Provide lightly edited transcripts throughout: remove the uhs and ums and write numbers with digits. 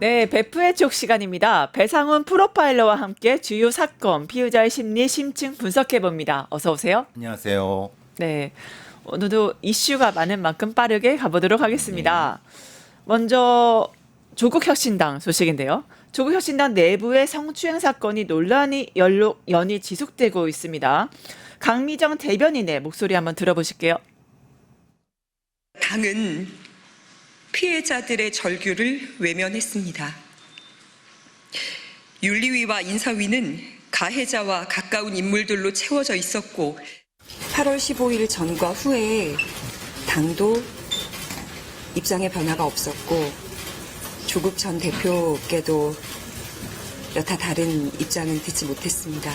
네, 베프의 촉 시간입니다. 배상훈 프로파일러와 함께 주요 사건, 피의자의 심리, 심층 분석해봅니다. 어서 오세요. 안녕하세요. 네, 오늘도 이슈가 많은 만큼 빠르게 가보도록 하겠습니다. 먼저 조국 혁신당 소식인데요. 조국 혁신당 내부의 성추행 사건이 논란이 연이 지속되고 있습니다. 강미정 대변인의 목소리 한번 들어보실게요. 당은 피해자들의 절규를 외면했습니다. 윤리위와 인사위는 가해자와 가까운 인물들로 채워져 있었고 8월 15일 전과 후에 당도 입장의 변화가 없었고 조국 전 대표께도 여타 다른 입장은 듣지 못했습니다.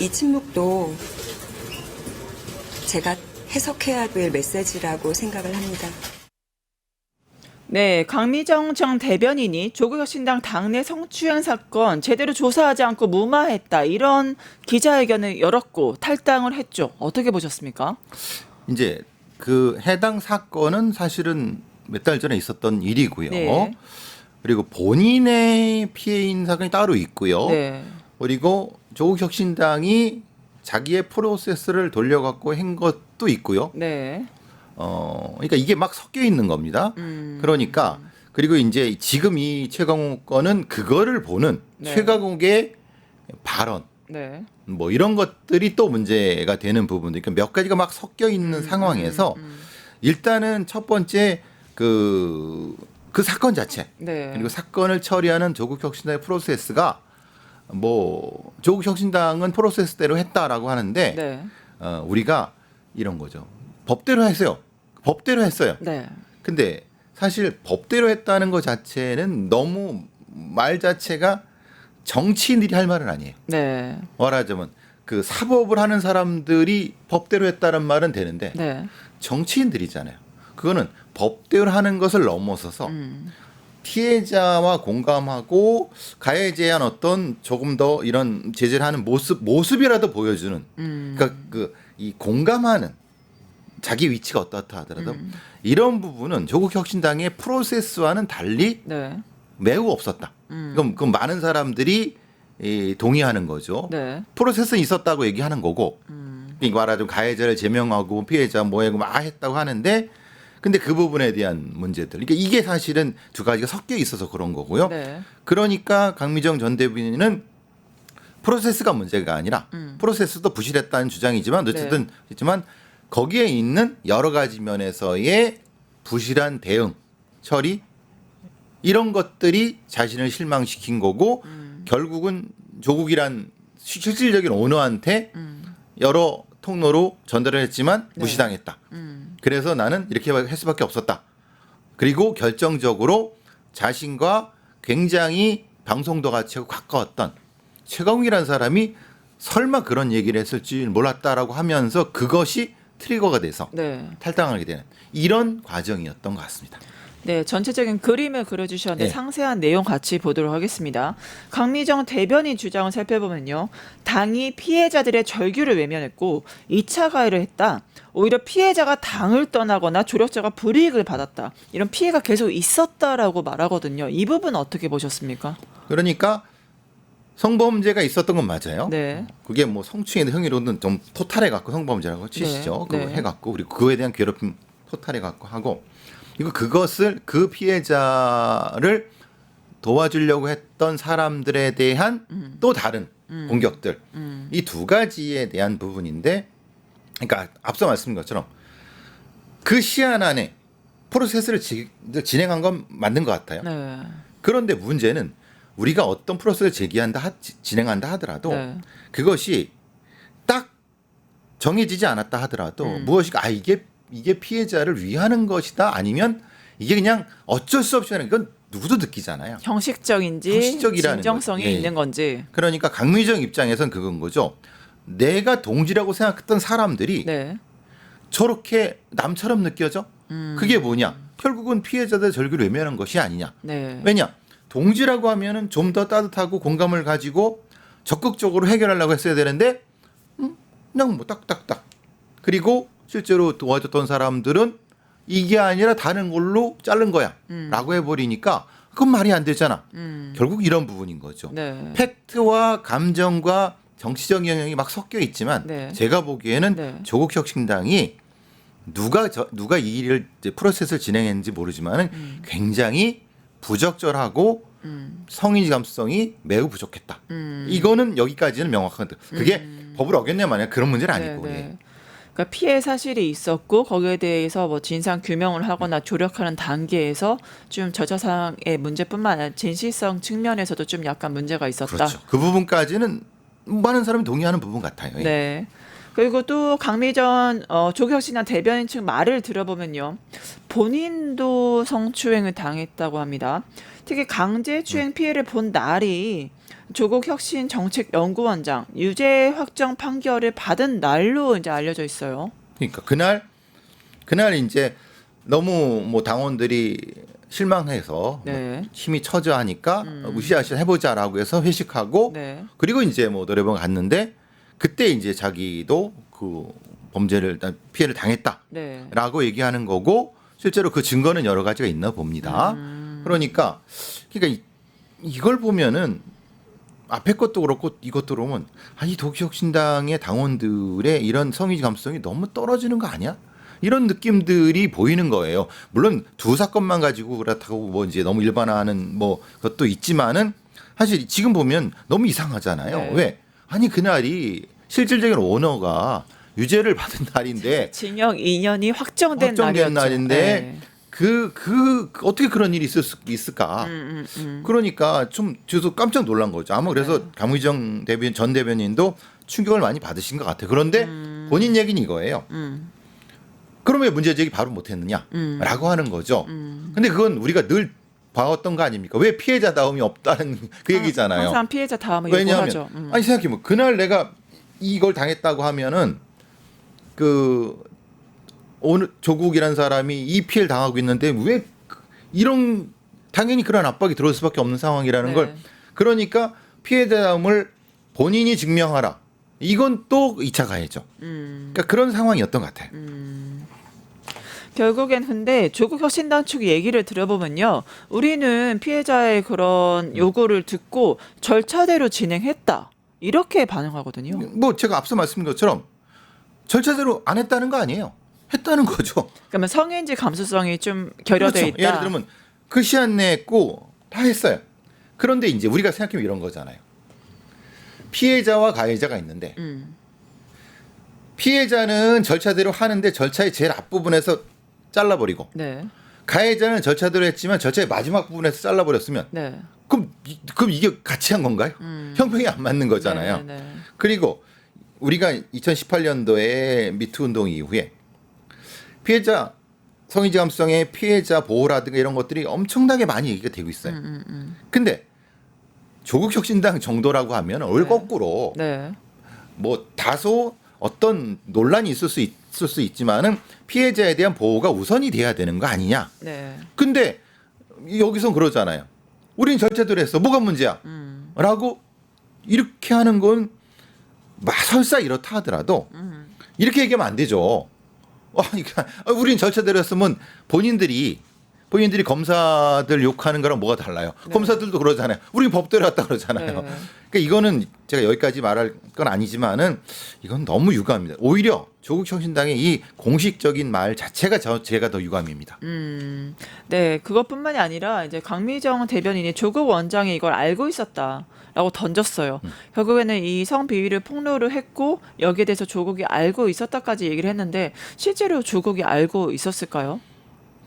이 침묵도 제가 해석해야 될 메시지라고 생각을 합니다. 네, 강미정 전 대변인이 조국 혁신당 당내 성추행 사건 제대로 조사하지 않고 무마했다. 이런 기자회견을 열었고 탈당을 했죠. 어떻게 보셨습니까? 이제 그 해당 사건은 사실은 몇 달 전에 있었던 일이고요. 네. 그리고 본인의 피해인 사건이 따로 있고요. 네. 그리고 조국 혁신당이 자기의 프로세스를 돌려갖고 한 것도 있고요. 네. 그러니까 이게 막 섞여 있는 겁니다. 그러니까 그리고 이제 지금 이 최강욱 건은 그거를 보는 네. 최강욱의 발언 네. 뭐 이런 것들이 또 문제가 되는 부분들, 그러니까 몇 가지가 막 섞여 있는 상황에서 일단은 첫 번째 그 사건 자체 네. 그리고 사건을 처리하는 조국 혁신당의 프로세스가 뭐 조국 혁신당은 프로세스대로 했다라고 하는데 네. 우리가 이런 거죠. 법대로 했어요. 법대로 했어요. 네. 근데 사실 법대로 했다는 것 자체는 너무 말 자체가 정치인들이 할 말은 아니에요. 네. 말하자면 그 사법을 하는 사람들이 법대로 했다는 말은 되는데 네. 정치인들이잖아요. 그거는 법대로 하는 것을 넘어서서 피해자와 공감하고 가해자에 대한 어떤 조금 더 이런 제재를 하는 모습이라도 보여주는 그러니까 그 이 공감하는 자기 위치가 어떻다 하더라도 이런 부분은 조국 혁신당의 프로세스와는 달리 네. 매우 없었다. 그럼 많은 사람들이 동의하는 거죠. 네. 프로세스는 있었다고 얘기하는 거고, 그러니까 말하자면 가해자를 제명하고 피해자 뭐하고 막 했다고 하는데, 근데 그 부분에 대한 문제들, 그러니까 이게 사실은 두 가지가 섞여 있어서 그런 거고요. 네. 그러니까 강미정 전 대변인은 프로세스가 문제가 아니라 프로세스도 부실했다는 주장이지만 어쨌든 있지만 거기에 있는 여러 가지 면에서의 부실한 대응, 처리 이런 것들이 자신을 실망시킨 거고 결국은 조국이란 실질적인 오너한테 여러 통로로 전달을 했지만 무시당했다. 그래서 나는 이렇게 할 수밖에 없었다. 그리고 결정적으로 자신과 굉장히 방송도 같이 하고 가까웠던 최강욱이라는 사람이 설마 그런 얘기를 했을지 몰랐다라고 하면서 그것이 트리거가 돼서 네. 탈당하게 되는 이런 과정이었던 것 같습니다. 네, 전체적인 그림을 그려주셨는데 네. 상세한 내용 같이 보도록 하겠습니다. 강미정 대변인 주장을 살펴보면요. 당이 피해자들의 절규를 외면했고 2차 가해를 했다. 오히려 피해자가 당을 떠나거나 조력자가 불이익을 받았다. 이런 피해가 계속 있었다라고 말하거든요. 이 부분 어떻게 보셨습니까? 그러니까 성범죄가 있었던 건 맞아요. 네. 그게 뭐 성추행 행위로는 좀 토탈해 갖고 성범죄라고 치시죠. 네. 그거 네. 해 갖고 그리고 그거에 대한 괴롭힘 토탈해 갖고 하고 이거 그것을 그 피해자를 도와주려고 했던 사람들에 대한 또 다른 공격들 이 두 가지에 대한 부분인데 그러니까 앞서 말씀드린 것처럼 그 시한 안에 프로세스를 진행한 건 맞는 것 같아요. 네. 그런데 문제는 우리가 어떤 프로세스를 진행한다 하더라도 네. 그것이 딱 정해지지 않았다 하더라도 무엇인가 이게 피해자를 위하는 것이다 아니면 이게 그냥 어쩔 수 없이 하는 이건 누구도 느끼잖아요. 형식적인지 형식적이라는 진정성이 거죠. 예. 있는 건지. 그러니까 강미정 입장에선 그건 거죠. 내가 동지라고 생각했던 사람들이 네. 저렇게 남처럼 느껴져? 그게 뭐냐? 결국은 피해자들의 절규를 외면한 것이 아니냐? 네. 왜냐? 동지라고 하면은 좀 더 따뜻하고 공감을 가지고 적극적으로 해결하려고 했어야 되는데 그냥 뭐 딱딱딱. 그리고 실제로 도와줬던 사람들은 이게 아니라 다른 걸로 자른 거야 라고 해버리니까 그건 말이 안 되잖아. 결국 이런 부분인 거죠. 네. 팩트와 감정과 정치적 영역이 막 섞여 있지만 네. 제가 보기에는 네. 조국 혁신당이 누가 이 일을 이제 프로세스를 진행했는지 모르지만은 굉장히 부적절하고 성의 감수성이 매우 부족했다. 이거는 여기까지는 명확한데 그게 법을 어겼냐 마냐 그런 문제는 아니고. 네, 예. 네. 그러니까 피해 사실이 있었고 거기에 대해서 뭐 진상 규명을 하거나 조력하는 단계에서 좀 절차상의 문제뿐만 아니라 진실성 측면에서도 좀 약간 문제가 있었다. 그렇죠. 그 부분까지는 많은 사람이 동의하는 부분 같아요. 예. 네. 그리고 또 강미전 조국혁신당 대변인 측 말을 들어보면요, 본인도 성추행을 당했다고 합니다. 특히 강제추행 피해를 본 날이 조국혁신정책연구원장 유죄 확정 판결을 받은 날로 이제 알려져 있어요. 그러니까 그날 이제 너무 뭐 당원들이 실망해서 네. 뭐 힘이 처져하니까 으쌰으쌰 해보자라고 해서 회식하고 네. 그리고 이제 뭐 노래방 갔는데 그때 이제 자기도 그 범죄를 피해를 당했다라고 네. 얘기하는 거고 실제로 그 증거는 여러 가지가 있나 봅니다. 그러니까 이걸 보면은 앞에 것도 그렇고 이것도 그러면 이 도쿄혁신당의 당원들의 이런 성의 감수성이 너무 떨어지는 거 아니야? 이런 느낌들이 보이는 거예요. 물론 두 사건만 가지고 그렇다고 뭐 이제 너무 일반화하는 뭐 것도 있지만은 사실 지금 보면 너무 이상하잖아요. 네. 왜? 아니 그날이 실질적인 오너가 유죄를 받은 날인데 징역 2년이 확정된 날이었죠. 날인데 네. 어떻게 그런 일이 있을까? 그러니까 좀 저도 깜짝 놀란 거죠. 아마 그래서 네. 강의정 전 대변인도 충격을 많이 받으신 것 같아요. 그런데 본인 얘기는 이거예요. 그럼 왜 문제 제기 바로 못했느냐라고 하는 거죠. 근데 그건 우리가 늘 봐왔던 거 아닙니까? 왜 피해자다움이 없다는 그 얘기잖아요. 항상 피해자 다음을 왜냐하면 요구하죠. 아니 생각해보면 그날 내가 이걸 당했다고 하면은 오늘 조국이라는 사람이 이 피해를 당하고 있는데 왜 이런 당연히 그런 압박이 들어올 수밖에 없는 상황이라는 네. 걸 그러니까 피해자임을 본인이 증명하라. 이건 또 2차 가해죠. 그러니까 그런 상황이었던 것 같아요. 결국엔 근데 조국혁신당 측 얘기를 들어보면요, 우리는 피해자의 그런 요구를 듣고 절차대로 진행했다 이렇게 반응하거든요. 뭐 제가 앞서 말씀드린 것처럼 절차대로 안 했다는 거 아니에요. 했다는 거죠. 그러면 성인지 감수성이 좀 결여돼 그렇죠. 있다. 예를 들면 그 시한 내에 했고 다 했어요. 그런데 이제 우리가 생각해보면 이런 거잖아요. 피해자와 가해자가 있는데 피해자는 절차대로 하는데 절차의 제일 앞부분에서 잘라버리고 네, 가해자는 절차대로 했지만 절차의 마지막 부분에서 잘라버렸으면 네, 그럼 이게 같이 한 건가요? 형평이 안 맞는 거잖아요. 네, 네. 그리고 우리가 2018년도에 미투 운동 이후에 피해자 성의지 감수성의 피해자 보호라든가 이런 것들이 엄청나게 많이 얘기가 되고 있어요. 근데 조국혁신당 정도라고 하면 올 네. 거꾸로 네. 뭐 다소 어떤 논란이 있을 수 있지만은 피해자에 대한 보호가 우선이 돼야 되는 거 아니냐. 네. 근데 여기선 그러잖아요. 우린 절차대로 했어. 뭐가 문제야? 라고 이렇게 하는 건 설사 이렇다 하더라도 이렇게 얘기하면 안 되죠. 그러니까 우린 절차대로 했으면 본인들이 검사들 욕하는 거랑 뭐가 달라요? 네. 검사들도 그러잖아요. 우리 법대로 했다 그러잖아요. 네. 그러니까 이거는 제가 여기까지 말할 건 아니지만은 이건 너무 유감입니다. 오히려 조국혁신당의 이 공식적인 말 자체가 제가 더 유감입니다. 네, 그것뿐만이 아니라 이제 강미정 대변인이 조국 원장이 이걸 알고 있었다라고 던졌어요. 결국에는 이 성비위를 폭로를 했고 여기에 대해서 조국이 알고 있었다까지 얘기를 했는데 실제로 조국이 알고 있었을까요?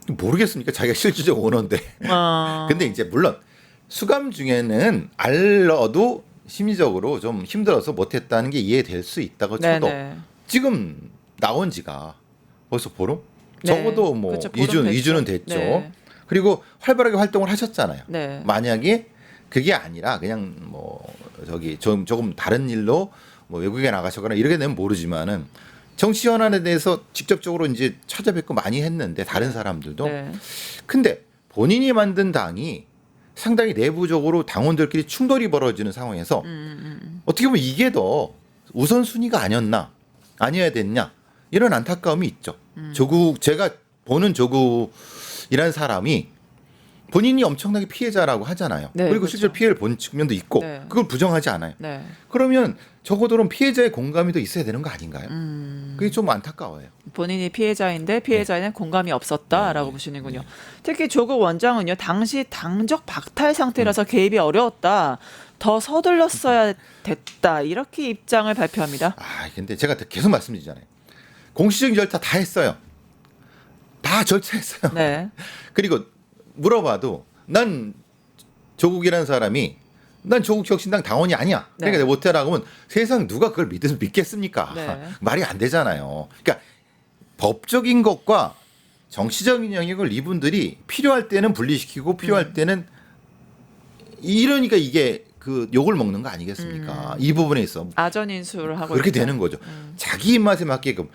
모르겠습니까? 자기가 실질적 오너인데. 아, 근데 이제 물론 수감 중에는 알러도 심리적으로 좀 힘들어서 못했다는 게 이해될 수 있다고 쳐도 네네. 지금 나온 지가 벌써 보름? 네. 적어도 뭐 그렇죠, 보름 2주는 됐죠. 됐죠. 네. 그리고 활발하게 활동을 하셨잖아요. 네. 만약에 그게 아니라 그냥 뭐 조금 다른 일로 뭐 외국에 나가셨거나 이렇게 되면 모르지만은 정치 현안에 대해서 직접적으로 이제 찾아뵙고 많이 했는데 다른 사람들도 네. 근데 본인이 만든 당이 상당히 내부적으로 당원들끼리 충돌이 벌어지는 상황에서 어떻게 보면 이게 더 우선순위가 아니어야 됐냐 이런 안타까움이 있죠. 제가 보는 조국이라는 사람이 본인이 엄청나게 피해자라고 하잖아요. 네, 그리고 그렇죠. 실제로 피해를 본 측면도 있고 네. 그걸 부정하지 않아요. 네. 그러면 적어도는 피해자의 공감이 더 있어야 되는 거 아닌가요? 그게 좀 안타까워요. 본인이 피해자인데 피해자에는 공감이 없었다라고 보시는군요. 특히 조국 원장은요, 당시 당적 박탈 상태라서 개입이 어려웠다. 더 서둘렀어야 됐다. 이렇게 입장을 발표합니다. 아, 근데 제가 계속 말씀드리잖아요. 공식적인 절차 다 했어요. 다 절차했어요. 네. 그리고 물어봐도 난 조국이라는 사람이 난 조국혁신당 당원이 아니야. 그러니까 네. 내가 못해라고 하면 세상 누가 그걸 믿겠습니까? 네. 말이 안 되잖아요. 그러니까 법적인 것과 정치적인 영역을 이분들이 필요할 때는 분리시키고 필요할 때는 이러니까 이게 그 욕을 먹는 거 아니겠습니까? 이 부분에 있어 아전인수를 하고 그렇게 있죠. 되는 거죠. 자기 입맛에 맞게끔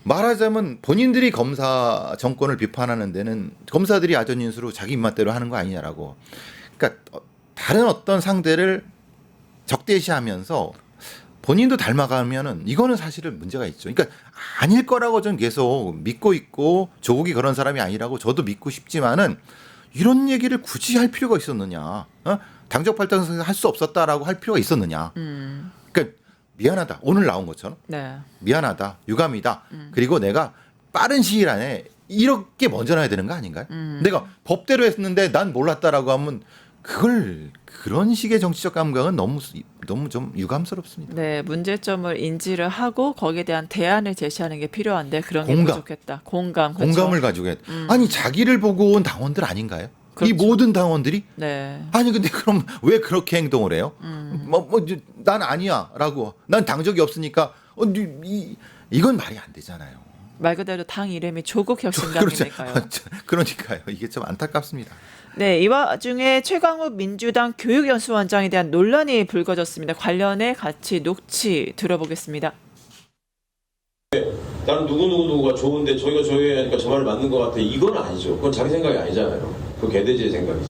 말하자면 본인들이 검사 정권을 비판하는 데는 검사들이 아전인수로 자기 입맛대로 하는 거 아니냐라고. 그러니까 다른 어떤 상대를 적대시하면서 본인도 닮아가면은 이거는 사실은 문제가 있죠. 그러니까 아닐 거라고 저는 계속 믿고 있고 조국이 그런 사람이 아니라고 저도 믿고 싶지만은 이런 얘기를 굳이 할 필요가 있었느냐? 당적 발당에서 할 수 없었다라고 할 필요가 있었느냐? 그러니까 미안하다. 오늘 나온 것처럼 네. 미안하다. 유감이다. 그리고 내가 빠른 시일 안에 이렇게 먼저 놔야 되는 거 아닌가요? 내가 법대로 했는데 난 몰랐다라고 하면 그걸 그런 식의 정치적 감각은 너무 좀 유감스럽습니다. 네, 문제점을 인지를 하고 거기에 대한 대안을 제시하는 게 필요한데 그런 게 공감. 부족했다. 공감. 그렇죠. 공감을 가지고 해야 돼. 아니 자기를 보고 온 당원들 아닌가요? 그렇죠. 이 모든 당원들이 네. 아니 근데 그럼 왜 그렇게 행동을 해요? 난 아니야라고 난 당적이 없으니까 이건 말이 안 되잖아요. 말 그대로 당 이름이 조국 그렇죠. 혁신당이니까요. 그러니까요. 이게 좀 안타깝습니다. 네, 이 와중에 최강욱 민주당 교육연수원장에 대한 논란이 불거졌습니다. 관련해 같이 녹취 들어보겠습니다. 나는 누구누구가 좋은데 저희가 하니까 저 말을 맞는 것 같아. 이건 아니죠. 그건 자기 생각이 아니잖아요. 그 개돼지의 생각이죠.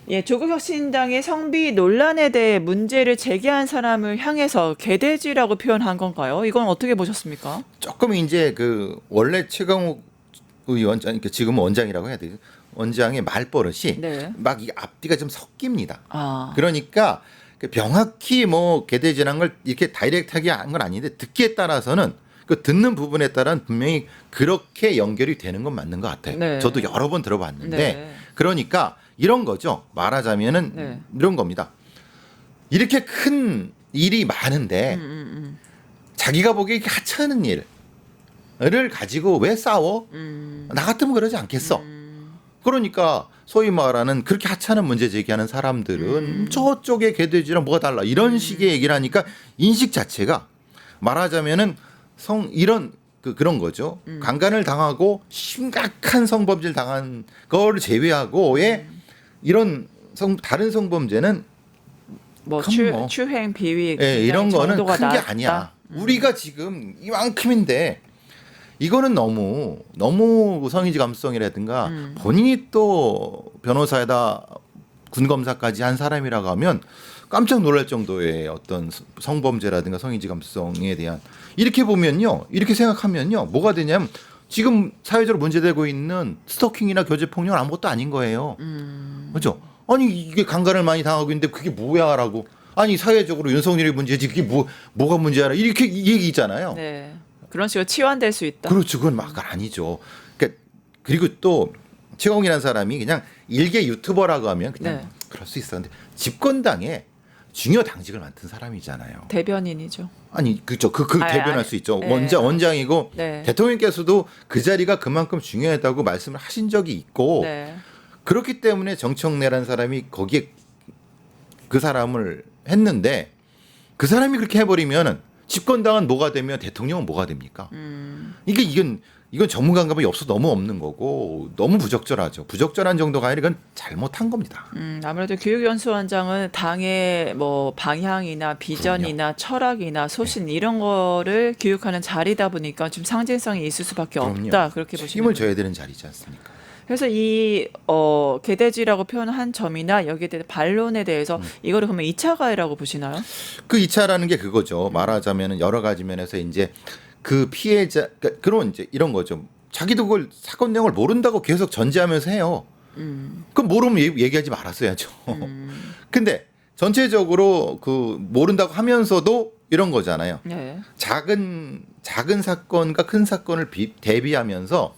예, 조국혁신당의 성비 논란에 대해 문제를 제기한 사람을 향해서 개돼지라고 표현한 건가요? 이건 어떻게 보셨습니까? 조금 이제 그 원래 최강욱 의원장, 그러니까 지금 원장이라고 해야 되죠. 원장의 말버릇이 네. 막 이 앞뒤가 좀 섞입니다. 아, 그러니까 명확히 뭐 개돼지란 걸 이렇게 다이렉트하게 한 건 아닌데 듣기에 따라서는 그 듣는 부분에 따라는 분명히 그렇게 연결이 되는 건 맞는 것 같아요. 네. 저도 여러 번 들어봤는데 네. 그러니까 이런 거죠. 말하자면은 네. 이런 겁니다. 이렇게 큰 일이 많은데 자기가 보기에 이렇게 하찮은 일을 가지고 왜 싸워? 나 같으면 그러지 않겠어. 그러니까 소위 말하는 그렇게 하찮은 문제 제기하는 사람들은 저쪽에 개돼지랑 뭐가 달라 이런 식의 얘기를 하니까 인식 자체가 말하자면은 이런 그런 거죠. 강간을 당하고 심각한 성범죄를 당한 거를 제외하고의 이런 다른 성범죄는 뭐 그럼 뭐. 추행 비위 예, 이런 거는 정도가 큰 게 낮다. 아니야. 우리가 지금 이만큼인데 이거는 너무 성의지 감수성이라든가 본인이 또 변호사에다 군검사까지 한 사람이라고 하면 깜짝 놀랄 정도의 어떤 성범죄라든가 성의지 감수성에 대한 이렇게 보면요. 이렇게 생각하면요. 뭐가 되냐면 지금 사회적으로 문제되고 있는 스토킹이나 교제폭력은 아무것도 아닌 거예요. 그렇죠? 아니 이게 강간을 많이 당하고 있는데 그게 뭐야라고. 아니 사회적으로 윤석열이 문제지 그게 뭐가 문제야 이렇게 얘기 있잖아요. 네. 그런 식으로 치환될 수 있다. 그렇죠. 그건 막 아니죠. 그러니까 그리고 또 최강욱이라는 사람이 그냥 일개 유튜버라고 하면 그냥 네. 그럴 수 있어. 근데 집권당에 중요 당직을 맡은 사람이잖아요. 대변인이죠. 아니 그죠. 대변할 수 있죠. 네. 원장이고 네. 대통령께서도 그 자리가 그만큼 중요하다고 말씀을 하신 적이 있고 네. 그렇기 때문에 정청래라는 사람이 거기에 그 사람을 했는데 그 사람이 그렇게 해버리면은 집권당은 뭐가 되면 대통령은 뭐가 됩니까? 이건 전문 감각이 너무 없는 거고 너무 부적절하죠. 부적절한 정도가 아니라 이건 잘못한 겁니다. 아무래도 교육연수원장은 당의 뭐 방향이나 비전이나 철학이나 소신 이런 거를 교육하는 자리다 보니까 좀 상징성이 있을 수밖에 없다 그렇게 보시면 책임을 져야 되는 자리지 않습니까? 그래서 이 개돼지라고 표현한 점이나 여기에 대한 반론에 대해서 이거를 그러면 2차 가해라고 보시나요? 그 2차라는 게 그거죠. 말하자면 여러 가지 면에서 이제 그 피해자 그런 이제 이런 거죠. 자기도 그걸 사건 내용을 모른다고 계속 전제하면서 해요. 그럼 모르면 얘기하지 말았어야죠. 근데 전체적으로 그 모른다고 하면서도 이런 거잖아요. 네. 작은 사건과 큰 사건을 대비하면서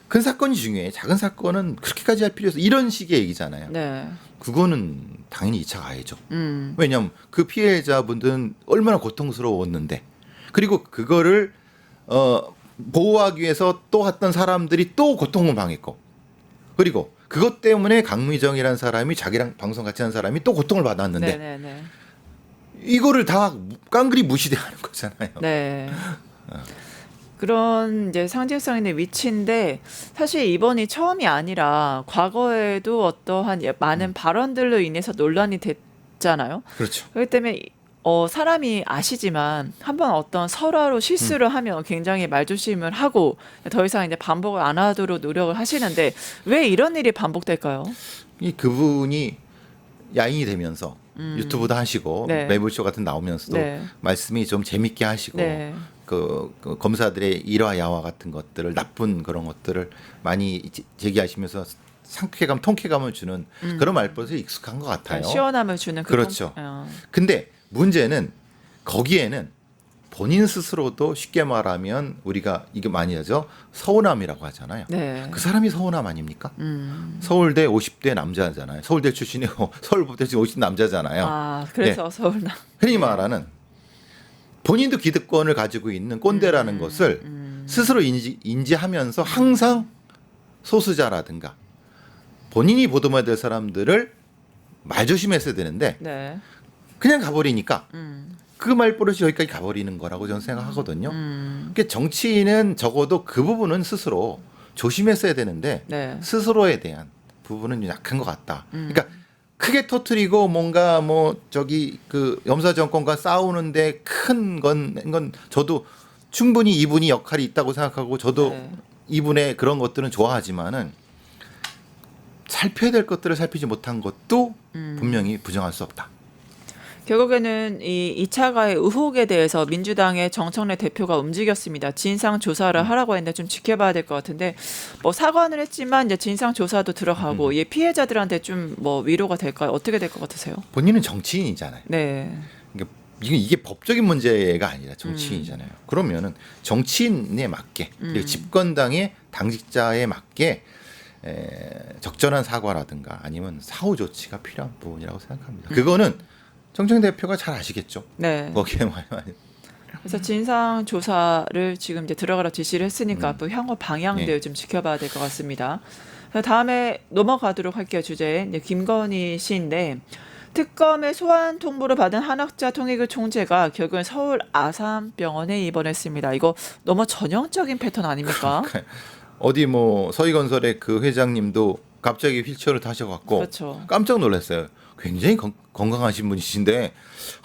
큰 사건이 중요해. 작은 사건은 그렇게까지 할 필요 없어. 이런 식의 얘기잖아요. 네. 그거는 당연히 2차 가해죠. 왜냐하면 그 피해자분들은 얼마나 고통스러웠는데, 그리고 그거를 보호하기 위해서 또 했던 사람들이 또 고통을 당했고, 그리고 그것 때문에 강미정이라는 사람이 자기랑 방송 같이 한 사람이 또 고통을 받았는데 네. 이거를 다 깡그리 무시대하는 거잖아요. 네. 그런 이제 상징성 있는 위치인데 사실 이번이 처음이 아니라 과거에도 어떠한 많은 발언들로 인해서 논란이 됐잖아요. 그렇죠. 그렇기 때문에 사람이 아시지만 한번 어떤 설화로 실수를 하면 굉장히 말조심을 하고 더 이상 이제 반복을 안 하도록 노력을 하시는데 왜 이런 일이 반복될까요? 그분이 야인이 되면서 유튜브도 하시고 네. 매불쇼 같은 나오면서도 네. 말씀이 좀 재밌게 하시고 네. 그 검사들의 일화 야화 같은 것들을, 나쁜 그런 것들을 많이 제기하시면서 상쾌감, 통쾌감을 주는 그런 말버릇에 익숙한 것 같아요. 시원함을 주는 그렇죠. 근데 문제는 거기에는 본인 스스로도 쉽게 말하면 우리가 이게 많이 하죠. 서운함이라고 하잖아요. 네. 그 사람이 서운함 아닙니까? 서울대 50대 남자잖아요. 서울대 출신이고 서울대 출신 50대 남자잖아요. 아, 그래서 서울나. 흔히 말하는 본인도 기득권을 가지고 있는 꼰대라는 것을 스스로 인지하면서 항상 소수자라든가 본인이 보듬어야 될 사람들을 말조심했어야 되는데 네. 그냥 가버리니까 그 말버릇이 여기까지 가버리는 거라고 저는 생각하거든요. 그러니까 정치인은 적어도 그 부분은 스스로 조심했어야 되는데 네. 스스로에 대한 부분은 좀 약한 것 같다. 그러니까 크게 터트리고 뭔가 뭐 저기 그 염사 정권과 싸우는데 큰 건 저도 충분히 이분이 역할이 있다고 생각하고 저도 네. 이분의 그런 것들은 좋아하지만은 살펴야 될 것들을 살피지 못한 것도 분명히 부정할 수 없다. 결국에는 이 2차 가해 의혹에 대해서 민주당의 정청래 대표가 움직였습니다. 진상 조사를 하라고 했는데 좀 지켜봐야 될 것 같은데 뭐 사과는 했지만 이제 진상 조사도 들어가고 이 피해자들한테 좀 뭐 위로가 될까요? 어떻게 될 것 같으세요? 본인은 정치인이잖아요. 네. 그러니까 이게 법적인 문제가 아니라 정치인이잖아요. 그러면은 정치인에 맞게 그리고 집권당의 당직자에 맞게 적절한 사과라든가 아니면 사후 조치가 필요한 부분이라고 생각합니다. 그거는 정청 대표가 잘 아시겠죠. 네. 거기에 많이 그래서 진상 조사를 지금 이제 들어가라 지시를 했으니까 앞으로 향후 방향들 네. 좀 지켜봐야 될 것 같습니다. 다음에 넘어가도록 할게요. 주제 이제 김건희 씨인데 특검의 소환 통보를 받은 한학자 통일교 총재가 결국엔 서울 아산병원에 입원했습니다. 이거 너무 전형적인 패턴 아닙니까? 어디 뭐 서희건설의 그 회장님도 갑자기 휠체어를 타셔갖고 그렇죠. 깜짝 놀랐어요. 굉장히 건강하신 분이신데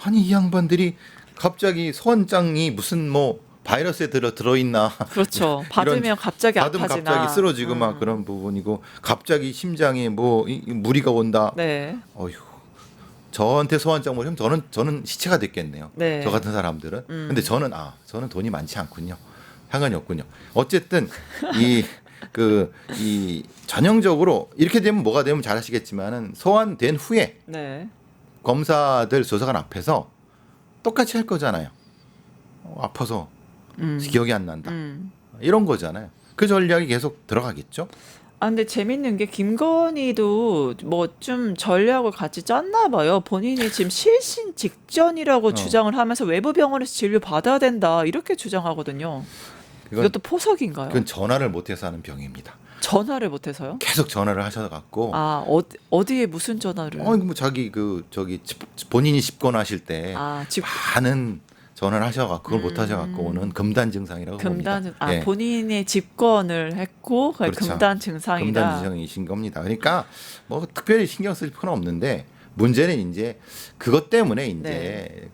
아니 이 양반들이 갑자기 소환장이 무슨 뭐 바이러스에 들어있나 그렇죠. 받으면 갑자기 받으면 아파지나. 갑자기 쓰러지고 막 그런 부분이고 갑자기 심장에 뭐 무리가 온다. 네. 어휴. 저한테 소환장 모시면 저는 시체가 됐겠네요. 네. 저 같은 사람들은. 근데 저는 돈이 많지 않군요. 상관이 없군요. 어쨌든 이 전형적으로 이렇게 되면 뭐가 되면 잘 아시겠지만은 소환된 후에 네. 검사들 조사관 앞에서 똑같이 할 거잖아요. 아파서 기억이 안 난다. 이런 거잖아요. 그 전략이 계속 들어가겠죠. 아 근데 재밌는 게 김건희도 뭐 좀 전략을 같이 짰나 봐요. 본인이 지금 실신 직전이라고 주장을 하면서 외부 병원에서 진료 받아야 된다 이렇게 주장하고요. 이것도 포석인가요? 그건 전화를 못해서 하는 병입니다. 전화를 못해서요? 계속 전화를 하셔갖고. 아 어디에 무슨 전화를? 뭐 자기 본인이 집권하실 때 많은 전화를 하셔갖고 그걸 못 하셔갖고 오는 금단 증상이라고 봅니다. 예. 본인의 집권을 했고 그렇죠. 금단 증상이다. 금단 증상이신 겁니다. 그러니까 뭐 특별히 신경 쓸 필요는 없는데 문제는 이제 그것 때문에 이제 네.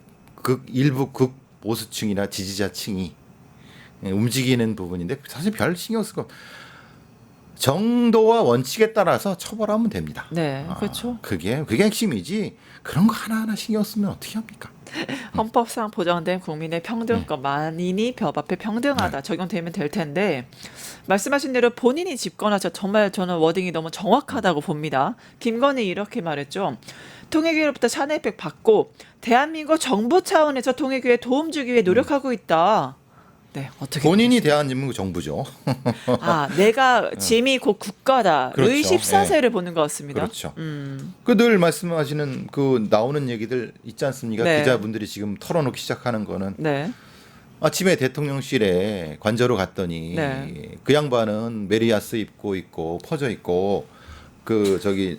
일부 극보수층이나 지지자층이 움직이는 부분인데 사실 별 신경 쓰고 정도와 원칙에 따라서 처벌하면 됩니다. 네, 그렇죠. 그게 핵심이지. 그런 거 하나하나 신경 쓰면 어떻게 합니까? 헌법상 보장된 국민의 평등권, 만인이 법 앞에 평등하다 적용되면 될 텐데 말씀하신 대로 본인이 집권하자 정말 저는 워딩이 너무 정확하다고 봅니다. 김건희 이렇게 말했죠. 통일교로부터 샤넬백 받고 대한민국 정부 차원에서 통일교에 도움 주기 위해 노력하고 있다. 네, 어떻게 본인이 대한민국 정부죠. 내가 짐이 곧 국가다. 그렇죠. 의식사세를 보는 것 같습니다. 그렇죠. 그 늘 말씀하시는 그 나오는 얘기들 있지 않습니까? 네. 기자분들이 지금 털어놓기 시작하는 거는 네. 아침에 대통령실에 관저로 갔더니 네. 그 양반은 메리아스 입고 있고 퍼져 있고 그 저기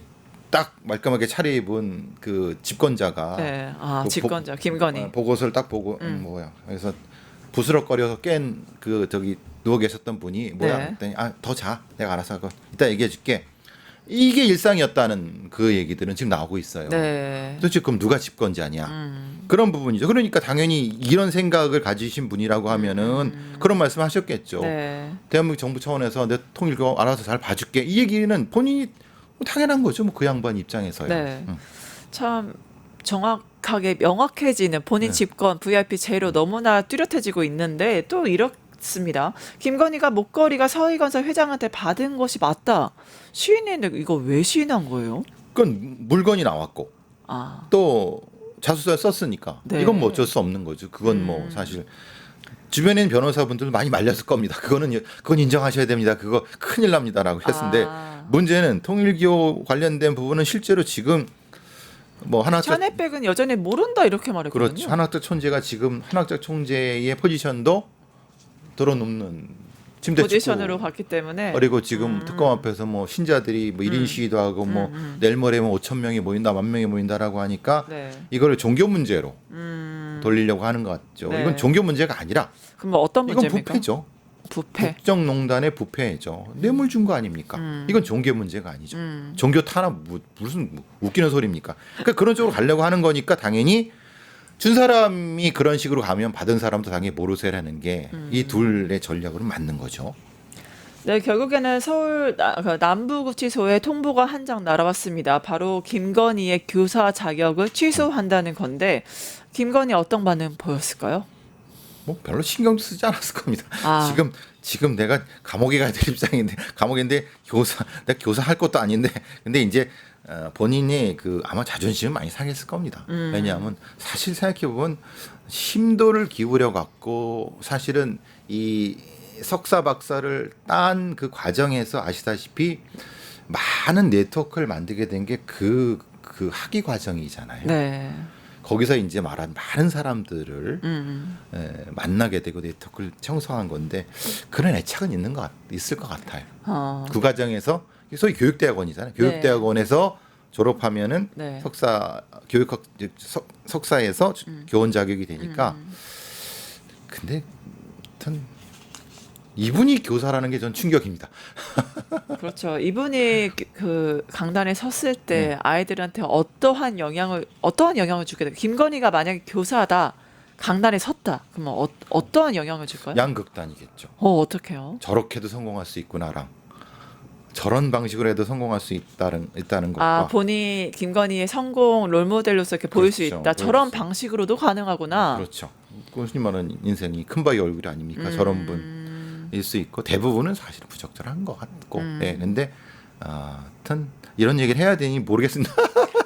딱 말끔하게 차려입은 그 집권자가 네. 그 집권자 김건희. 보고서를 딱 보고 뭐야 그래서 부스럭거려서 깬 그 저기 누워 계셨던 분이 뭐야 네. 그랬더니 더 자 내가 알아서 하고 이따 얘기해 줄게. 이게 일상이었다는 그 얘기들은 지금 나오고 있어요. 네. 도대체 그럼 누가 집권자냐 그런 부분이죠. 그러니까 당연히 이런 생각을 가지신 분이라고 하면은 그런 말씀하셨겠죠. 네. 대한민국 정부 차원에서 내 통일교 알아서 잘 봐줄게 이 얘기는 본인이 당연한 거죠. 뭐 그 양반 입장에서요. 네. 참 정확하게 명확해지는 본인 집권 VIP 제로 너무나 뚜렷해지고 있는데 또 이렇습니다. 김건희가 목걸이가 서희건설 회장한테 받은 것이 맞다. 시인했는데 이거 왜 시인한 거예요? 그건 물건이 나왔고 또 자수서에 썼으니까 네. 이건 뭐 어쩔 수 없는 거죠. 그건 뭐 사실 주변에 있는 변호사분들도 많이 말렸을 겁니다. 그건 인정하셔야 됩니다. 그거 큰일 납니다라고 했는데 문제는 통일교 관련된 부분은 실제로 지금 뭐 한학자 샤넬백은 여전히 모른다 이렇게 말했거든요. 그렇죠. 한학자 총재가 지금 한학자 총재의 포지션도 들어눕는 침대 포지션으로 갔기 때문에 그리고 지금 특검 앞에서 뭐 신자들이 뭐 1인 시위도 하고 뭐 내일 모레면 5천 명이 모인다, 10,000명이 모인다라고 하니까 네. 이거를 종교 문제로 돌리려고 하는 것 같죠. 네. 이건 종교 문제가 아니라 그럼 뭐 어떤 이건 문제입니까? 부패죠. 부패. 국정농단의 부패죠. 뇌물 준 거 아닙니까? 이건 종교 문제가 아니죠. 종교 탄압 무슨 웃기는 소리입니까? 그러니까 그런 쪽으로 가려고 하는 거니까 당연히 준 사람이 그런 식으로 가면 받은 사람도 당연히 모르쇠라는 게 이 둘의 전략으로 맞는 거죠. 네, 결국에는 서울 남부구치소에 통보가 한 장 날아왔습니다. 바로 김건희의 교사 자격을 취소한다는 건데 김건희 어떤 반응 보였을까요? 뭐 별로 신경 쓰지 않았을 겁니다. 아. 지금 내가 감옥에 가야 될 입장인데 감옥인데 내가 교사 할 것도 아닌데 근데 이제 본인이 그 아마 자존심은 많이 상했을 겁니다. 왜냐하면 사실 생각해 보면 심도를 기울여 갖고 사실은 이 석사 박사를 딴 그 과정에서 아시다시피 많은 네트워크를 만들게 된 게 그 학위 과정이잖아요. 네. 거기서 이제 말한 많은 사람들을 만나게 되고 네트워크를 형성한 건데 그런 애착은 있을 것 같아요. 그 과정에서 소위 교육대학원이잖아요. 교육대학원에서 졸업하면은 네. 석사에서 교원 자격이 되니까 근데 하여튼 이분이 교사라는 게 전 충격입니다. 그렇죠. 이분이 그 강단에 섰을 때 아이들한테 어떠한 영향을 주게 될까요? 김건희가 만약에 교사다 강단에 섰다 그러면 어떠한 영향을 줄까요? 양극단이겠죠. 어떻게요? 저렇게도 성공할 수 있구나랑 저런 방식으로 해도 성공할 수 있다는 것과 본인 김건희의 성공 롤모델로서 이렇게 보일 수 그렇죠. 있다. 저런 방식으로도 가능하구나. 그렇죠. 꾸준히 말하는 인생이 큰 바위 얼굴이 아닙니까? 저런 분일 수 있고 대부분은 사실은 부적절한 것 같고. 네, 근데 하여튼 이런 얘기를 해야 되니 모르겠습니다.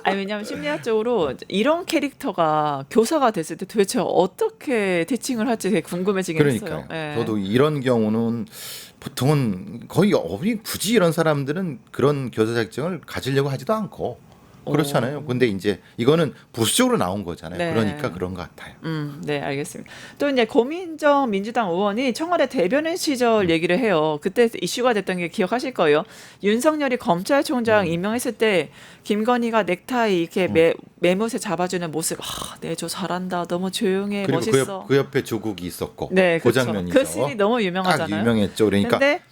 아니 왜냐하면 심리학적으로 이런 캐릭터가 교사가 됐을 때 도대체 어떻게 티칭을 할지 되게 궁금해지긴 그러니까요. 했어요. 네. 저도 이런 경우는 보통은 거의 굳이 이런 사람들은 그런 교사 자격증을 가지려고 하지도 않고 그렇잖아요. 근데 이제 이거는 부수적으로 나온 거잖아요. 네. 그러니까 그런 것 같아요. 네, 알겠습니다. 또 이제 고민정 민주당 의원이 청와대 대변인 시절 얘기를 해요. 그때 이슈가 됐던 게 기억하실 거예요. 윤석열이 검찰총장 임명했을 때 김건희가 넥타이 이렇게 매못에 잡아주는 모습, 내조 잘한다, 너무 조용해, 그리고 멋있어. 그 옆에 조국이 있었고 네, 그 그렇죠. 장면이죠. 그 씬이 너무 딱 유명하잖아요. 유명했죠. 그러니까 근데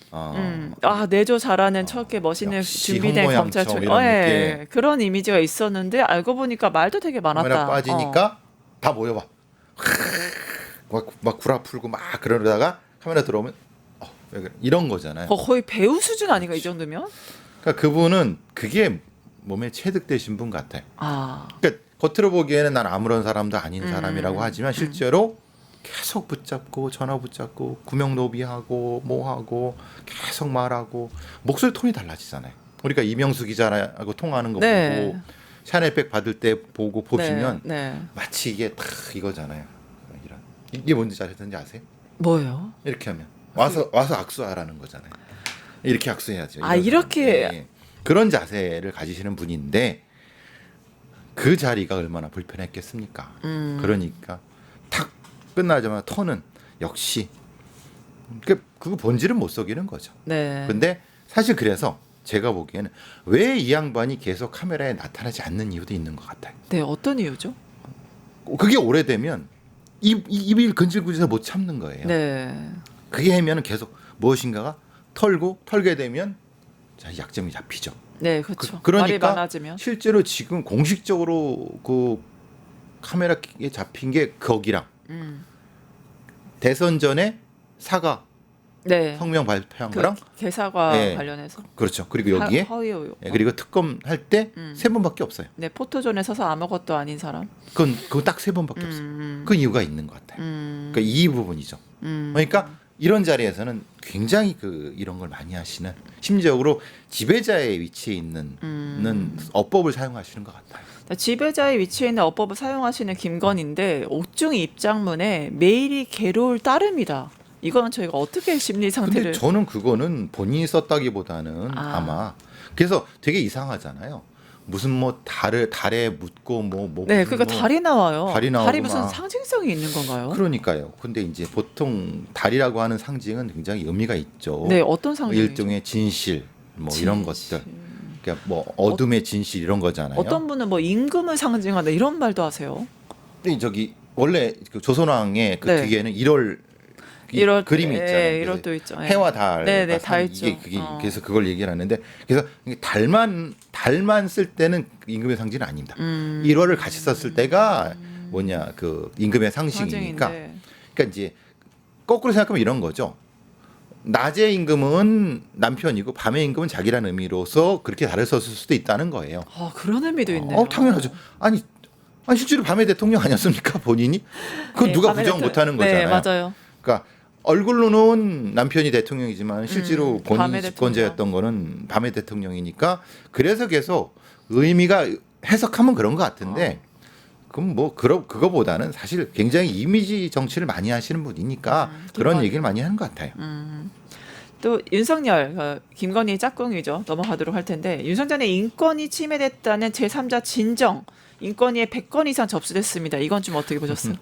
내조 잘하는 척게 멋있는 역시 준비된 홍모양처럼 검찰총장, 이런 느낌. 그런 이미지가 있었는데 알고 보니까 말도 되게 많았다. 카메라 빠지니까 다 모여봐. 막 구라 풀고 막 그러다가 카메라 들어오면 왜 그래? 이런 거잖아요. 거의 배우 수준 아닌가 이 정도면? 그러니까 그분은 그게 몸에 체득되신 분 같아요. 아, 그러니까 겉으로 보기에는 난 아무런 사람도 아닌 사람이라고 하지만 실제로 계속 붙잡고 전화 붙잡고 구명노비하고 뭐하고 계속 말하고 목소리 톤이 달라지잖아요. 우리가 이명수 기자하고 통화하는 거 네. 보고 샤넬백 받을 때 보고 보시면 네. 마치 이게 딱 이거잖아요. 이런 이게 뭔지 잘했는지 아세요? 뭐예요? 이렇게 하면 와서 악수하라는 거잖아요. 이렇게 악수해야죠. 아, 이렇게. 예. 그런 자세를 가지시는 분인데 그 자리가 얼마나 불편했겠습니까? 그러니까 탁 끝나자마자 턴은 역시 그거 본질은 못 속이는 거죠. 네. 근데 사실 그래서 제가 보기에는 왜 이 양반이 계속 카메라에 나타나지 않는 이유도 있는 것 같아요. 네, 어떤 이유죠? 그게 오래되면 입이 근질근질해서 못 참는 거예요. 네. 그게 하면은 계속 무엇인가가 털게 되면 자, 약점이 잡히죠. 네, 그렇죠. 그러니까 말이 많아지면. 실제로 지금 공식적으로 그 카메라에 잡힌 게 거기랑 대선 전에 사과 네. 성명 발표한 거랑 개사과 네. 관련해서. 그렇죠. 그리고 여기에 허위 의혹. 예, 그리고 특검 할 때 세 번밖에 없어요. 네, 포토존에 서서 아무것도 아닌 사람. 그건 딱 세 번밖에 없어요. 그 이유가 있는 것 같아요. 그러니까 이 부분이죠. 그러니까 이런 자리에서는 굉장히 이런 걸 많이 하시는 심지어로 지배자의 위치에 있는 어법을 사용하시는 것 같아요. 지배자의 위치에 있는 어법을 사용하시는 김건희인데 옥중 입장문에 매일이 괴로울 따름이다. 이거는 저희가 어떻게 심리 상태를? 근데 저는 그거는 본인이 썼다기보다는 아마 그래서 되게 이상하잖아요. 무슨 뭐 달에 묻고 뭐 네, 그러니까 달이 나와요. 달이 나오고 무슨 막. 상징성이 있는 건가요? 그러니까요. 근데 이제 보통 달이라고 하는 상징은 굉장히 의미가 있죠. 네, 어떤 상징이죠? 일종의 진실 뭐 이런 것들. 그러니까 뭐 어둠의 진실 이런 거잖아요. 어떤 분은 뭐 임금을 상징한다 이런 말도 하세요. 근데 저기 원래 그 조선왕의 그 네. 뒤에는 1월 그림이 있잖아요. 네, 1월도 있죠. 네. 해와 달, 네, 네, 다 있죠. 이게 그게 그래서 그걸 얘기를 하는데 그래서 달만 쓸 때는 임금의 상징은 아닙니다. 1월을 같이 썼을 때가 뭐냐 그 임금의 상징이니까. 상징인데. 그러니까 이제 거꾸로 생각하면 이런 거죠. 낮의 임금은 남편이고 밤의 임금은 자기라는 의미로서 그렇게 달을 썼을 수도 있다는 거예요. 아, 그런 의미도 있네요. 당연하죠. 아니 실제로 밤의 대통령 아니었습니까 본인이? 그건 네, 누가 밤의 부정 못하는 네, 거잖아요. 맞아요. 그러니까 얼굴로는 남편이 대통령이지만 실제로 본인이 밤의 집권자였던 거는 밤의 대통령이니까 그래서 계속 의미가 해석하면 그런 것 같은데 그럼 뭐 그거보다는 사실 굉장히 이미지 정치를 많이 하시는 분이니까 그런 얘기를 많이 하는 것 같아요. 또 윤석열, 김건희 짝꿍이죠. 넘어가도록 할 텐데 윤석열의 인권이 침해됐다는 제3자 진정 인권위에 100건 이상 접수됐습니다. 이건 좀 어떻게 보셨어요?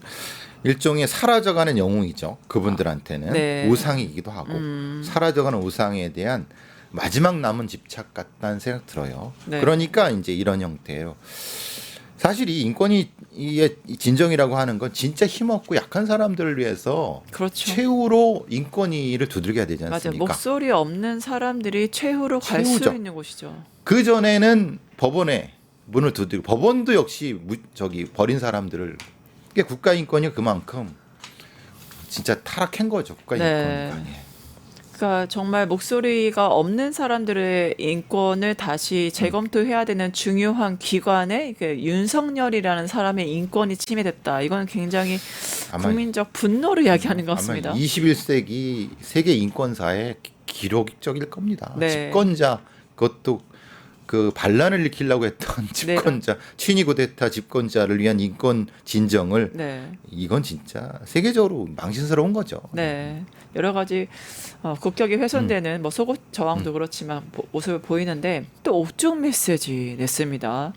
일종의 사라져가는 영웅이죠. 그분들한테는 네. 우상이기도 하고 사라져가는 우상에 대한 마지막 남은 집착 같다는 생각 들어요. 네. 그러니까 이제 이런 형태로 사실 이 인권위의 진정이라고 하는 건 진짜 힘없고 약한 사람들을 위해서 그렇죠. 최후로 인권위를 두들겨야 되지 맞아요. 않습니까? 목소리 없는 사람들이 최후로 갈 수 최후죠. 있는 곳이죠. 그 전에는 법원에 문을 두드리고 법원도 역시 버린 사람들을 그러니까 국가인권이 그만큼 진짜 타락한 거죠. 국가인권이. 그러니까 정말 목소리가 없는 사람들의 인권을 다시 재검토해야 되는 중요한 기관에 윤석열이라는 사람의 인권이 침해됐다. 이건 굉장히 국민적 분노를 이야기하는 것 같습니다. 아마 21세기 세계 인권사의 기록적일 겁니다. 네. 집권자 그것도 그 반란을 일으키려고 했던 집권자 친위 쿠데타 집권자를 위한 인권 진정을 이건 진짜 세계적으로 망신스러운 거죠. 네, 여러 가지 국격이 훼손되는 뭐 속옷 저항도 그렇지만 모습을 보이는데 또 옥중 메시지 냈습니다.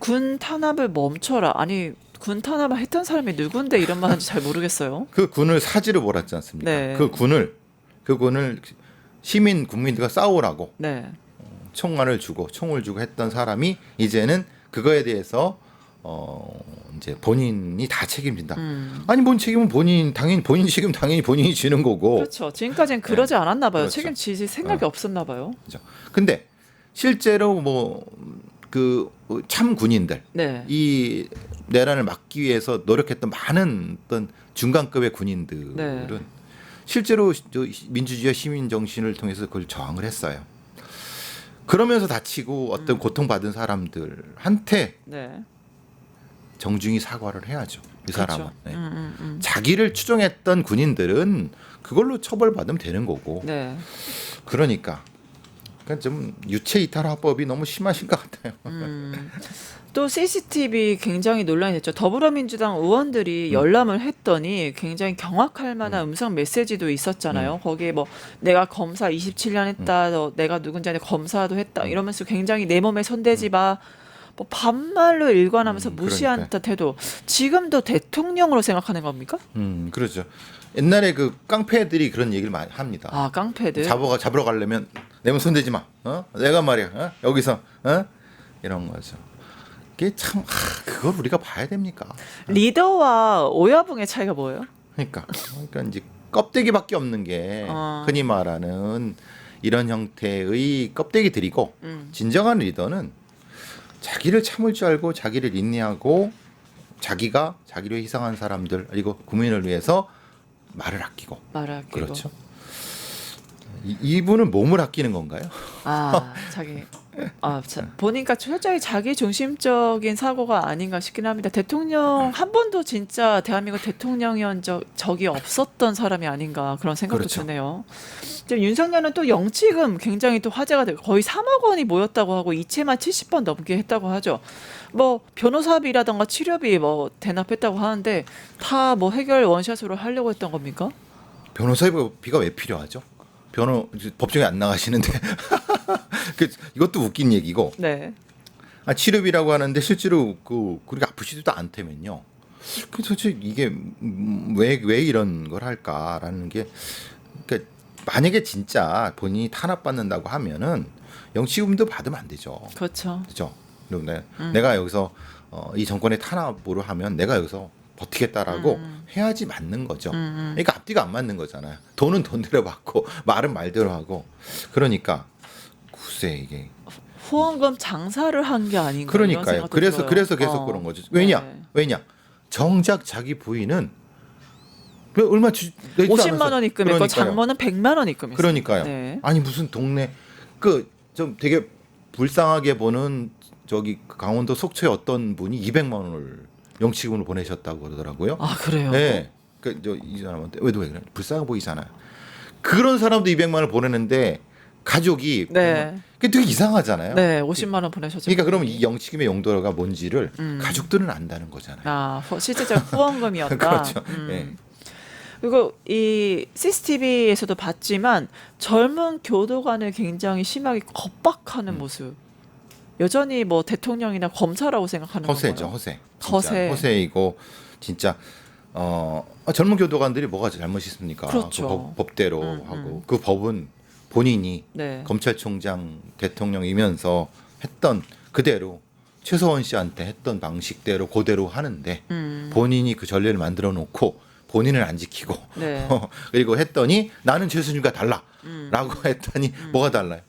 군 탄압을 멈춰라. 아니 군 탄압을 했던 사람이 누군데 이런 말 하는지 잘 모르겠어요. 그 군을 사지로 몰았지 않습니까? 네. 그 군을 국민들과 싸우라고. 네. 총을 주고 했던 사람이 이제는 그거에 대해서 이제 본인이 다 책임진다. 아니 뭔 책임은 본인 책임 당연히 본인이 지는 거고. 그렇죠. 지금까지는 그러지 않았나 봐요. 그렇죠. 책임지실 생각이 없었나 봐요. 그렇죠. 근데 실제로 뭐 그 참 군인들 이 내란을 막기 위해서 노력했던 많은 어떤 중간급의 군인들은 실제로 민주주의와 시민 정신을 통해서 그걸 저항을 했어요. 그러면서 다치고 어떤 고통받은 사람들한테 네. 정중히 사과를 해야죠. 이 그렇죠. 사람은. 네. 자기를 추종했던 군인들은 그걸로 처벌받으면 되는 거고. 네. 그러니까 좀 유체 이탈 화법이 너무 심하신 것 같아요. 또 CCTV 굉장히 논란이 됐죠. 더불어민주당 의원들이 열람을 했더니 굉장히 경악할 만한 음성 메시지도 있었잖아요. 거기에 뭐 내가 검사 27년 했다, 너 내가 누군지 검사도 했다 이러면서 굉장히 내 몸에 손대지 마. 뭐 반말로 일관하면서 무시한 그러니까요. 태도. 지금도 대통령으로 생각하는 겁니까? 그렇죠. 옛날에 그 깡패들이 그런 얘기를 많이 합니다. 아, 깡패들. 잡으러 가려면 내 몸 손대지 마. 내가 말이야. 여기서 이런 거죠. 이게 참 그걸 우리가 봐야 됩니까? 리더와 오야붕의 차이가 뭐예요? 그러니까 이제 껍데기밖에 없는 게 흔히 말하는 이런 형태의 껍데기들이고 진정한 리더는 자기를 참을 줄 알고 자기를 인내하고 자기가 자기를 희생한 사람들 그리고 국민을 위해서 말을 아끼고. 그렇죠. 이분은 몸을 아끼는 건가요? 보니까 철저히 자기 중심적인 사고가 아닌가 싶긴 합니다. 대통령 한 번도 진짜 대한민국 대통령이었던 적이 없었던 사람이 아닌가 그런 생각도 그렇죠. 드네요. 지금 윤석열은 또 영치금 굉장히 또 화제가 되고 거의 3억 원이 모였다고 하고 이체만 70번 넘게 했다고 하죠. 뭐 변호사비라던가 치료비 뭐 대납했다고 하는데 다 뭐 해결 원샷으로 하려고 했던 겁니까? 변호사비가 왜 필요하죠? 법정에 안 나가시는데 이것도 웃긴 얘기고. 네. 치료비라고 하는데 실제로 그렇게 아프시지도 않다면요. 도대체 이게 왜 이런 걸 할까라는 게 그러니까 만약에 진짜 본인이 탄압받는다고 하면은 영치금도 받으면 안 되죠. 그렇죠. 그렇죠. 내가 여기서 이 정권의 탄압으로 하면 내가 여기서 버티겠다라고 해야지 맞는 거죠. 그러니까 앞뒤가 안 맞는 거잖아요. 돈은 돈대로 받고 말은 말대로 하고. 그러니까 글쎄 이게 후원금 장사를 한 게 아닌가. 그러니까요. 그래서 계속 그런 거죠. 왜냐? 정작 자기 부인은 왜 얼마 내지도 50만 원 입금했고 그러니까요. 장모는 100만 원 입금했어요. 그러니까요. 네. 아니 무슨 동네 좀 되게 불쌍하게 보는 저기 강원도 속초의 어떤 분이 200만 원을 영치금으로 보내셨다고 그러더라고요. 아, 그래요? 네. 이 사람한테 왜 그래? 불쌍해 보이잖아요. 그런 사람도 200만 원을 보내는데 가족이 네. 그게 되게 이상하잖아요. 네, 50만 원 보내셨죠. 그러니까 그러면 이 영치금의 용도가 뭔지를 가족들은 안다는 거잖아요. 실제적 후원금이었다. 그렇죠. 네. 그리고 이 CCTV에서도 봤지만 젊은 교도관을 굉장히 심하게 겁박하는 모습. 여전히 뭐 대통령이나 검사라고 생각하는 허세죠, 건가요? 허세. 허세이고 진짜 젊은 교도관들이 뭐가 잘못이 있습니까? 그렇죠. 그 법대로 하고 그 법은 본인이 네. 검찰총장 대통령이면서 했던 그대로 최서원 씨한테 했던 방식대로 그대로 하는데 본인이 그 전례를 만들어 놓고 본인을 안 지키고 네. 그리고 했더니 나는 최순실과 달라라고 했더니 뭐가 달라요?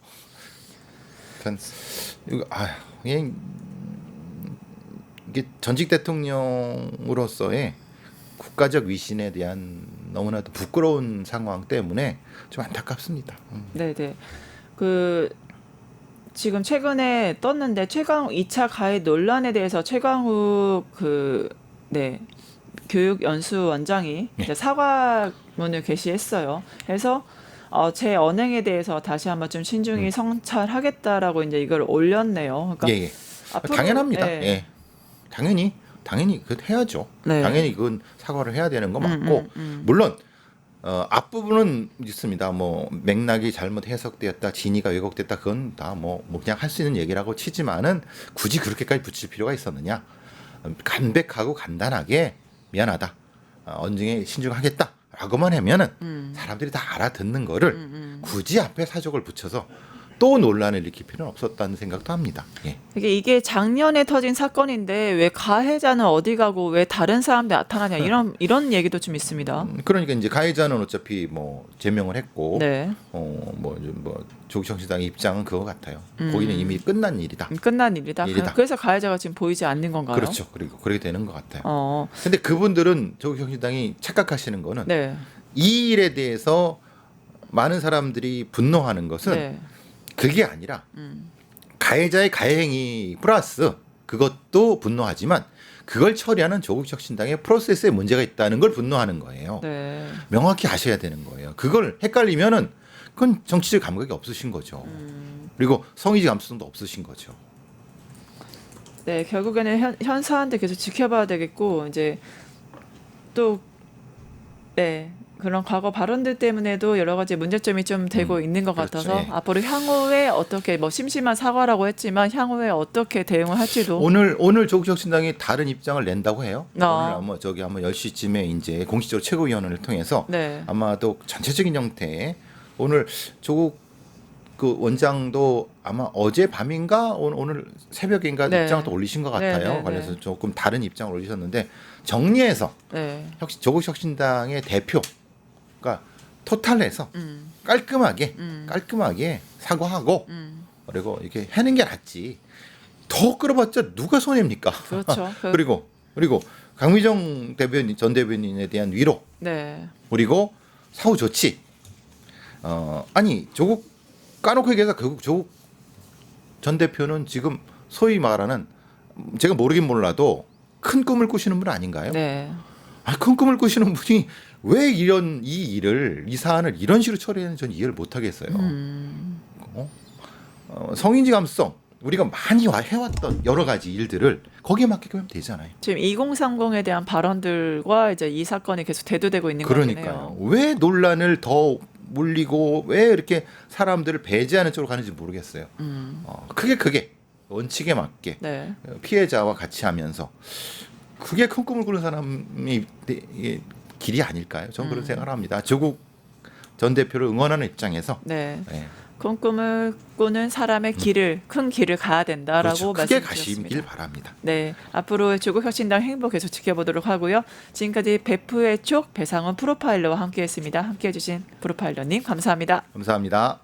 이게 전직 대통령으로서의 국가적 위신에 대한 너무나도 부끄러운 상황 때문에 좀 안타깝습니다. 네. 지금 최근에 떴는데 최강욱 2차 가해 논란에 대해서 최강욱 교육연수원장이 이제 사과문을 게시했어요. 그래서 제 언행에 대해서 다시 한번 좀 신중히 성찰하겠다라고 이제 이걸 올렸네요. 그러니까 예. 앞으로, 당연합니다. 예. 예. 당연히 그 해야죠. 네. 당연히 그건 사과를 해야 되는 거 맞고 물론 앞부분은 있습니다. 뭐 맥락이 잘못 해석되었다, 진위가 왜곡됐다, 그건 다 뭐 그냥 할 수 있는 얘기라고 치지만은 굳이 그렇게까지 붙일 필요가 있었느냐? 간백하고 간단하게 미안하다, 언쟁에 신중하겠다라고만 하면은 사람들이 다 알아듣는 거를 굳이 앞에 사족을 붙여서 또 논란을 일으킬 필요는 없었다는 생각도 합니다. 예. 이게 작년에 터진 사건인데 왜 가해자는 어디 가고 왜 다른 사람들 나타나냐 이런 얘기도 좀 있습니다. 그러니까 이제 가해자는 어차피 뭐 제명을 했고, 네. 조국혁신당의 입장은 그거 같아요. 거기는 이미 끝난 일이다. 끝난 일이다. 일이다. 그래서 가해자가 지금 보이지 않는 건가요? 그렇죠. 그리고 그렇게 되는 것 같아요. 어. 근데 그분들은 조국혁신당이 착각하시는 거는 네. 이 일에 대해서 많은 사람들이 분노하는 것은 네. 그게 아니라 가해자의 가해 행위 플러스 그것도 분노하지만 그걸 처리하는 조국혁신당의 프로세스에 문제가 있다는 걸 분노하는 거예요. 네. 명확히 아셔야 되는 거예요. 그걸 헷갈리면은 그건 정치적 감각이 없으신 거죠. 그리고 성의지 감수성도 없으신 거죠. 네, 결국에는 현 사안들 계속 지켜봐야 되겠고 이제 또 네. 그런 과거 발언들 때문에도 여러 가지 문제점이 좀 되고 있는 것 그렇죠. 같아서 예. 앞으로 향후에 어떻게 뭐 심심한 사과라고 했지만 향후에 어떻게 대응을 할지도 오늘 조국혁신당이 다른 입장을 낸다고 해요. 아. 오늘 아마 저기 아마 10시쯤에 이제 공식적으로 최고위원회를 통해서 네. 아마도 전체적인 형태의 오늘 조국 그 원장도 아마 어제 밤인가 오늘 새벽인가 네. 입장을 또 올리신 것 같아요. 네, 네, 네. 관련해서 조금 다른 입장을 올리셨는데 정리해서 네. 조국혁신당의 대표가 토탈해서 깔끔하게 사과하고 그리고 이렇게 하는 게 낫지. 더 끌어봤자 누가 손해입니까? 그렇죠. 그리고 강미정 대변인 전 대변인에 대한 위로 네. 그리고 사후 조치. 아니 조국 까놓고 얘기해서 결국 조국 전 대표는 지금 소위 말하는 제가 모르긴 몰라도 큰 꿈을 꾸시는 분 아닌가요? 네. 큰 꿈을 꾸시는 분이 왜 이 사안을 이런 식으로 처리하는지 저는 이해를 못 하겠어요. 성인지 감수성 우리가 많이 해왔던 여러 가지 일들을 거기에 맞게끔 하면 되잖아요. 지금 2030에 대한 발언들과 이제 이 사건이 계속 대두되고 있는 거네요. 그러니까요. 왜 논란을 더 물리고 왜 이렇게 사람들을 배제하는 쪽으로 가는지 모르겠어요. 크게 원칙에 맞게 네. 피해자와 같이 하면서 그게 큰 꿈을 꾸는 사람이 길이 아닐까요? 저는 그런 생각을 합니다. 조국 전 대표를 응원하는 입장에서 네. 네. 큰 꿈을 꾸는 사람의 큰 길을 가야 된다라고 그렇죠. 크게 말씀드렸습니다. 가시길 바랍니다. 네, 앞으로 조국혁신당 행보 계속 지켜보도록 하고요. 지금까지 베프의 촉 배상훈 프로파일러와 함께했습니다. 함께해주신 프로파일러님 감사합니다. 감사합니다.